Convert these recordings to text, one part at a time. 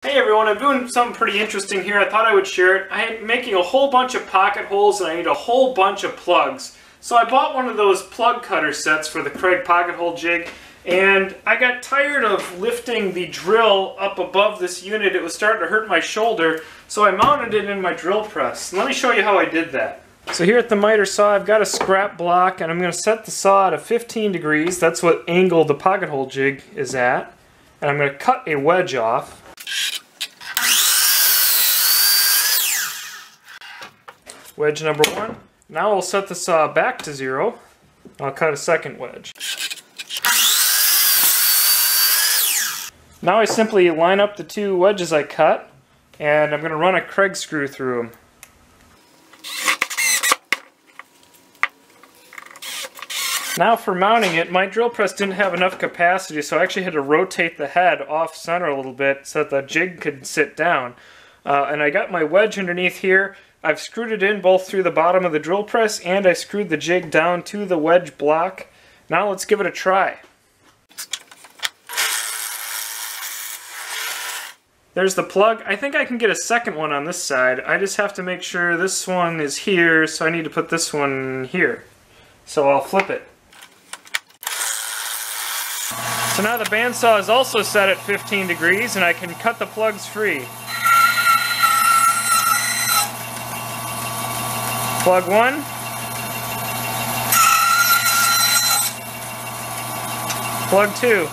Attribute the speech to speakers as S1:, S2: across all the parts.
S1: Hey everyone, I'm doing something pretty interesting here. I thought I would share it. I'm making a whole bunch of pocket holes and I need a whole bunch of plugs. So I bought one of those plug cutter sets for the Kreg pocket hole jig, and I got tired of lifting the drill up above this unit. It was starting to hurt my shoulder, so I mounted it in my drill press. Let me show you how I did that. So here at the miter saw, I've got a scrap block and I'm going to set the saw at 15 degrees. That's what angle the pocket hole jig is at. And I'm going to cut a wedge off. Wedge number 1. Now I'll set the saw back to 0. I'll cut a second wedge. Now I simply line up the two wedges I cut, and I'm going to run a Kreg screw through them. Now for mounting it, my drill press didn't have enough capacity, so I actually had to rotate the head off center a little bit so that the jig could sit down. And I got my wedge underneath here. I've screwed it in both through the bottom of the drill press, and I screwed the jig down to the wedge block. Now let's give it a try. There's the plug. I think I can get a second one on this side. I just have to make sure this one is here, so I need to put this one here. So I'll flip it. So now the bandsaw is also set at 15 degrees, and I can cut the plugs free. Plug 1. Plug 2.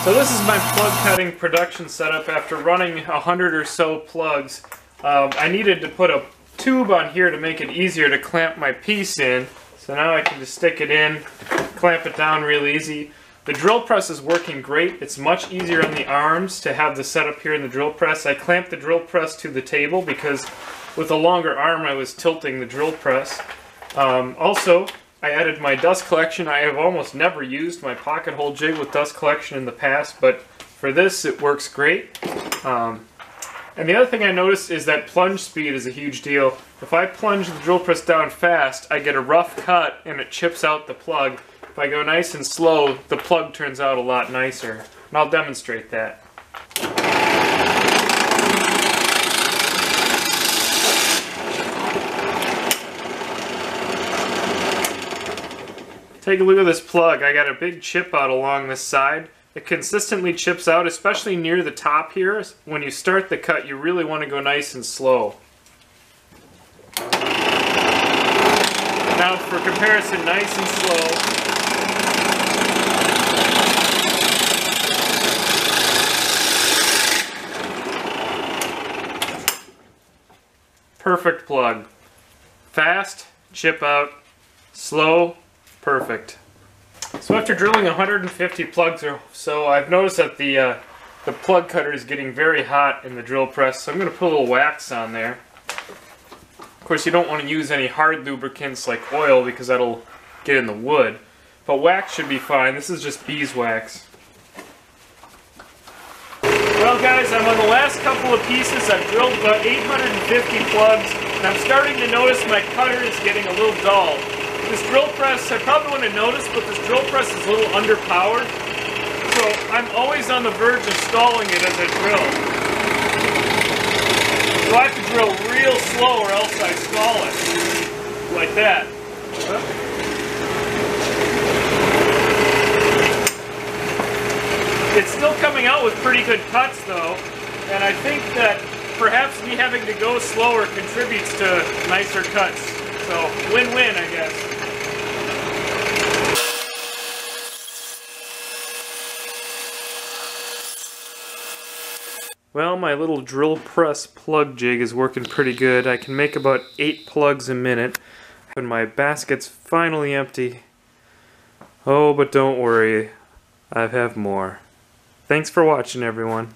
S1: So this is my plug cutting production setup after running 100 or so plugs. I needed to put a tube on here to make it easier to clamp my piece in. So now I can just stick it in, clamp it down real easy. The drill press is working great. It's much easier on the arms to have the setup here in the drill press. I clamped the drill press to the table because with a longer arm I was tilting the drill press. Also, I added my dust collection. I have almost never used my pocket hole jig with dust collection in the past, but for this it works great. And the other thing I noticed is that plunge speed is a huge deal. If I plunge the drill press down fast, I get a rough cut and it chips out the plug. If I go nice and slow, the plug turns out a lot nicer. And I'll demonstrate that. Take a look at this plug. I got a big chip out along this side. It consistently chips out, especially near the top here. When you start the cut, you really want to go nice and slow. Now for comparison, nice and slow. Perfect plug. Fast, chip out, slow, perfect. So after drilling 150 plugs or so, I've noticed that the plug cutter is getting very hot in the drill press, so I'm going to put a little wax on there. Of course, you don't want to use any hard lubricants like oil because that'll get in the wood, but wax should be fine. This is just beeswax. Well guys, I'm on the last couple of pieces. I've drilled about 850 plugs, and I'm starting to notice my cutter is getting a little dull. This drill press, I probably wouldn't have noticed, but this drill press is a little underpowered, so I'm always on the verge of stalling it as I drill. So I have to drill real slow or else I stall it. Like that. It's still coming out with pretty good cuts though, and I think that perhaps me having to go slower contributes to nicer cuts. So win-win, I guess. Well, my little drill press plug jig is working pretty good. I can make about 8 plugs a minute. And my basket's finally empty. Oh, but don't worry, I have more. Thanks for watching, everyone.